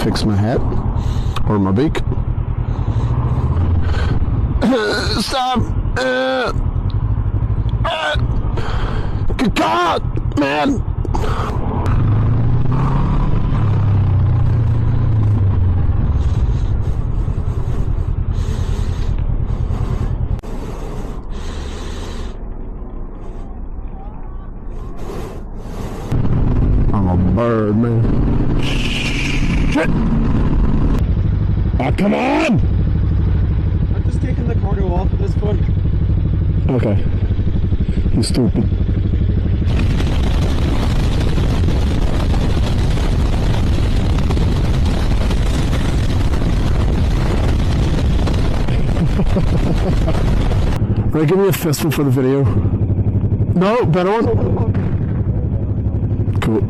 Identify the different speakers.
Speaker 1: fix my hat or my beak. Stop! Good God, man! I'm a bird, man. Shit! Oh, come on!
Speaker 2: I'm just taking the cardio off at this point.
Speaker 1: Okay. You stupid. Right, give me a fist one for the video. No, better one. Cool.